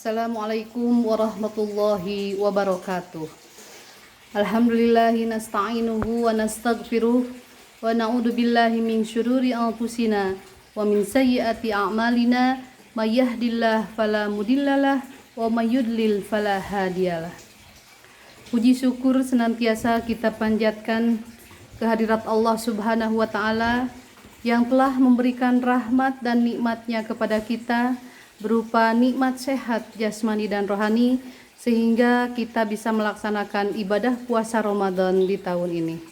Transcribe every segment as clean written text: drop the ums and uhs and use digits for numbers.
Assalamualaikum warahmatullahi wabarakatuh. Alhamdulillahi nasta'inuhu wa nastaghfiruh wa na'udzu billahi min syururi anfusina wa min sayyiati a'malina may yahdihillahu fala mudhillalah wa may yudlil fala hadiyalah. Puji syukur senantiasa kita panjatkan kehadirat Allah Subhanahu wa taala yang telah memberikan rahmat dan nikmatnya kepada kita berupa nikmat sehat jasmani dan rohani sehingga kita bisa melaksanakan ibadah puasa Ramadan di tahun ini.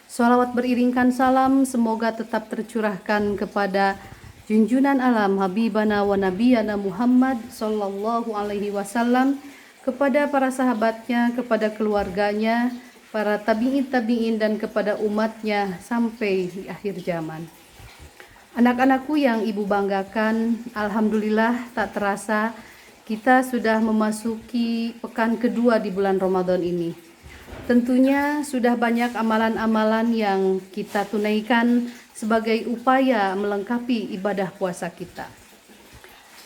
Shalawat beriringkan salam semoga tetap tercurahkan kepada junjunan alam Habibana wa Nabiyana Muhammad sallallahu alaihi wasallam, kepada para sahabatnya, kepada keluarganya, para tabi'in dan kepada umatnya sampai di akhir zaman. Anak-anakku yang ibu banggakan, alhamdulillah tak terasa kita sudah memasuki pekan kedua di bulan Ramadan ini. Tentunya sudah banyak amalan-amalan yang kita tunaikan sebagai upaya melengkapi ibadah puasa kita.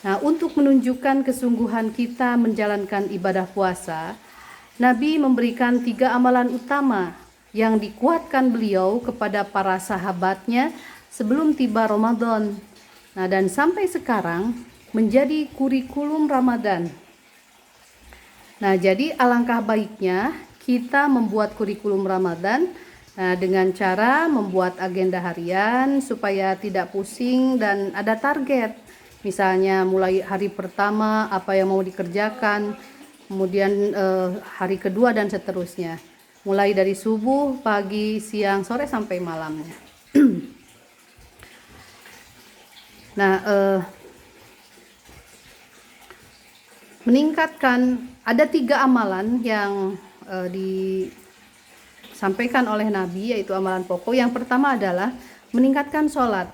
Nah, untuk menunjukkan kesungguhan kita menjalankan ibadah puasa, Nabi memberikan 3 amalan utama yang dikuatkan beliau kepada para sahabatnya sebelum tiba Ramadan. Nah, dan sampai sekarang menjadi kurikulum Ramadan. Nah, jadi alangkah baiknya kita membuat kurikulum Ramadan dengan cara membuat agenda harian supaya tidak pusing dan ada target. Misalnya mulai hari pertama apa yang mau dikerjakan, kemudian hari kedua dan seterusnya. Mulai dari subuh, pagi, siang, sore sampai malamnya. Nah, meningkatkan ada 3 amalan yang disampaikan oleh Nabi, yaitu amalan pokok. Yang pertama adalah meningkatkan sholat.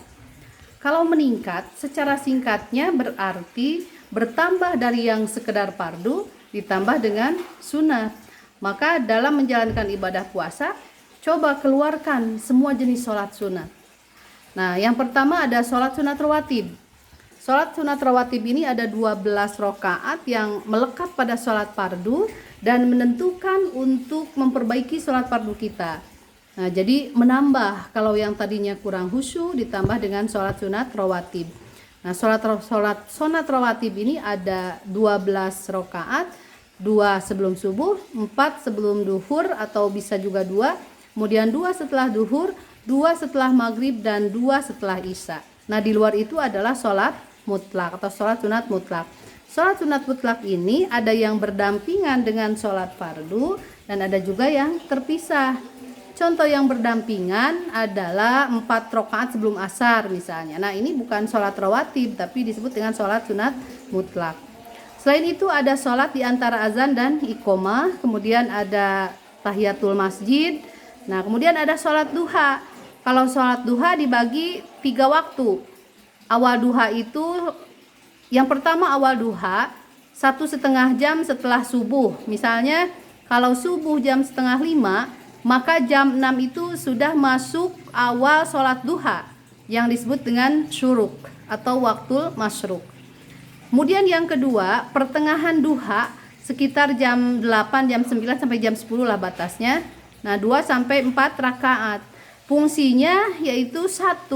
Kalau meningkat, secara singkatnya berarti bertambah dari yang sekedar fardu ditambah dengan sunat. Maka dalam menjalankan ibadah puasa, coba keluarkan semua jenis sholat sunat. Nah, yang pertama ada sholat sunat rawatib. Sholat sunat rawatib ini ada 12 rakaat yang melekat pada sholat fardu dan menentukan untuk memperbaiki sholat fardu kita. Nah, jadi menambah kalau yang tadinya kurang khusyuk ditambah dengan sholat sunat rawatib. Nah, sholat sunat rawatib ini ada 12 rakaat, 2 sebelum subuh, 4 sebelum duhur atau bisa juga 2, kemudian 2 setelah duhur, 2 setelah maghrib dan 2 setelah isya. Nah, di luar itu adalah sholat mutlak atau sholat sunat mutlak. Sholat sunat mutlak ini ada yang berdampingan dengan sholat fardu dan ada juga yang terpisah. Contoh yang berdampingan adalah 4 rakaat sebelum asar misalnya. Nah, ini bukan sholat rawatib tapi disebut dengan sholat sunat mutlak. Selain itu ada sholat di antara azan dan iqomah, kemudian ada tahiyatul masjid. Nah, kemudian ada sholat duha. Kalau sholat duha dibagi 3 waktu. Awal duha itu, yang pertama awal duha 1,5 jam setelah subuh. Misalnya kalau subuh jam 4:30, maka jam 6 itu sudah masuk awal sholat duha yang disebut dengan syuruk atau waktu masyruk. Kemudian yang kedua, pertengahan duha sekitar jam 8, jam 9 sampai jam 10 lah batasnya. Nah, 2 sampai 4 rakaat. Fungsinya yaitu 1,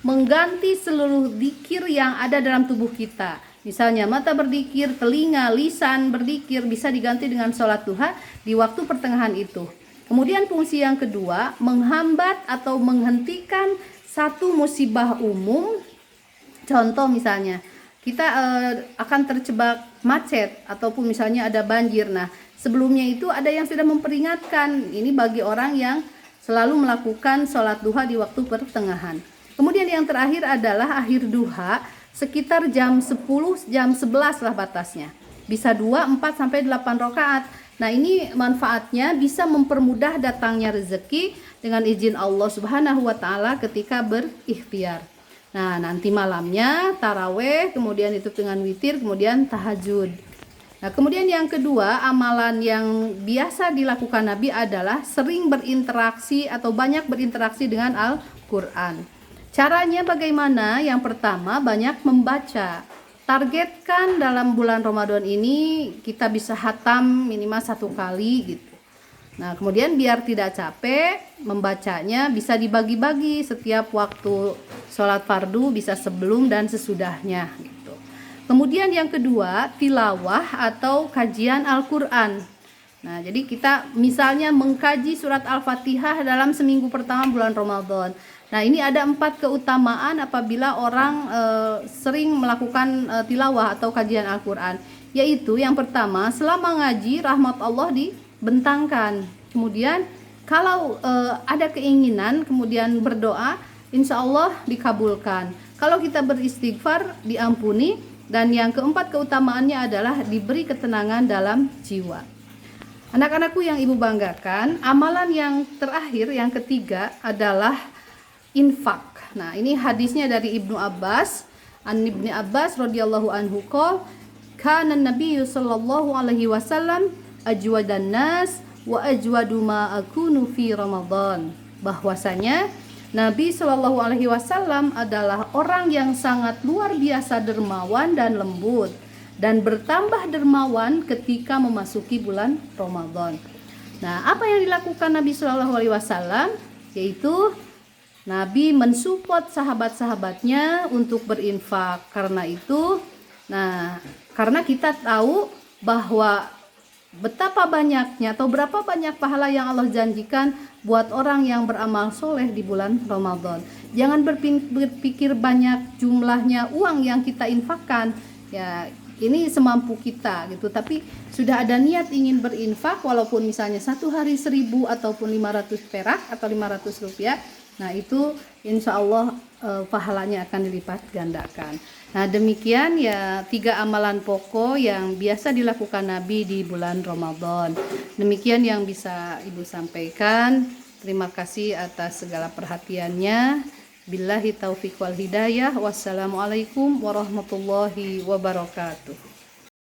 mengganti seluruh dzikir yang ada dalam tubuh kita. Misalnya mata berzikir, telinga, lisan berzikir bisa diganti dengan sholat duha di waktu pertengahan itu. Kemudian fungsi yang kedua, menghambat atau menghentikan satu musibah umum. Contoh misalnya kita akan terjebak macet ataupun misalnya ada banjir. Nah, sebelumnya itu ada yang sudah memperingatkan. Ini bagi orang yang selalu melakukan sholat duha di waktu pertengahan. Kemudian yang terakhir adalah akhir duha sekitar jam 10, jam 11 lah batasnya. Bisa 2, 4 sampai 8 rakaat. Nah, ini manfaatnya bisa mempermudah datangnya rezeki dengan izin Allah Subhanahu wa taala ketika berikhtiar. Nah, nanti malamnya taraweh, kemudian itu dengan witir, kemudian tahajud. Nah, kemudian yang kedua, amalan yang biasa dilakukan Nabi adalah sering berinteraksi atau banyak berinteraksi dengan Al-Quran. Caranya bagaimana? Yang pertama, banyak membaca. targetkan dalam bulan Ramadan ini kita bisa hatam minimal 1 kali gitu. Nah, kemudian biar tidak capek membacanya, bisa dibagi-bagi setiap waktu sholat fardu, bisa sebelum dan sesudahnya gitu. Kemudian yang kedua, tilawah atau kajian Al-Quran. Nah, jadi kita misalnya mengkaji surat Al-Fatihah dalam seminggu pertama bulan Ramadan. Nah, ini ada 4 keutamaan apabila orang sering melakukan tilawah atau kajian Al-Quran. Yaitu yang pertama, selama ngaji rahmat Allah dibentangkan. Kemudian kalau ada keinginan kemudian berdoa, insya Allah dikabulkan. Kalau kita beristighfar diampuni. Dan yang keempat keutamaannya adalah diberi ketenangan dalam jiwa. Anak-anakku yang ibu banggakan, amalan yang terakhir, yang ketiga adalah infak. Nah, ini hadisnya dari Ibnu Abbas. An Ibnu Abbas radhiyallahu anhu qol, kana Nabi sallallahu alaihi wasallam ajwadan nas wa ajwadu ma akunu fi Ramadan. Bahwasanya Nabi Shallallahu alaihi wasallam adalah orang yang sangat luar biasa dermawan dan lembut, dan bertambah dermawan ketika memasuki bulan Ramadan. Nah, apa yang dilakukan Nabi Shallallahu alaihi wasallam? Yaitu Nabi mensupport sahabat-sahabatnya untuk berinfak. Karena itu, karena kita tahu bahwa betapa banyaknya atau berapa banyak pahala yang Allah janjikan buat orang yang beramal soleh di bulan Ramadan. Jangan berpikir banyak jumlahnya uang yang kita infakkan, ya ini semampu kita gitu. Tapi sudah ada niat ingin berinfak, walaupun misalnya 1 hari 1.000 ataupun 500 perak atau 500 rupiah, nah itu insya Allah pahalanya akan dilipat gandakan. Nah, demikian ya 3 amalan pokok yang biasa dilakukan Nabi di bulan Ramadan. Demikian yang bisa Ibu sampaikan. Terima kasih atas segala perhatiannya. Billahi taufiq wal hidayah. Wassalamualaikum warahmatullahi wabarakatuh.